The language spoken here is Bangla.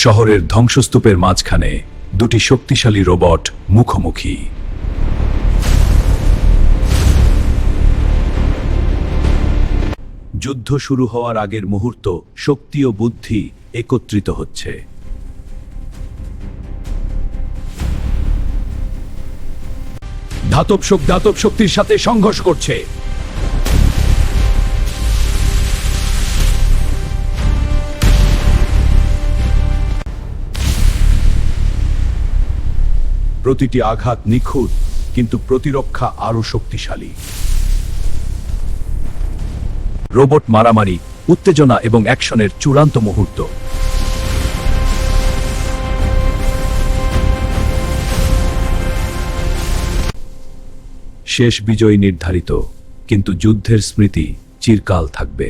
শহরের ধ্বংসস্তূপের মাঝখানে দুটি শক্তিশালী রোবট মুখোমুখি। যুদ্ধ শুরু হওয়ার আগের মুহূর্ত, শক্তি ও বুদ্ধি একত্রিত হচ্ছে। ধাতব শক্তির সাথে সংঘর্ষ করছে। প্রতিটি আঘাত নিখুঁত, কিন্তু প্রতিরক্ষা আরো শক্তিশালী। রোবট মারামারি, উত্তেজনা এবং অ্যাকশনের চূড়ান্ত মুহূর্ত। শেষ বিজয় নির্ধারিত, কিন্তু যুদ্ধের স্মৃতি চিরকাল থাকবে।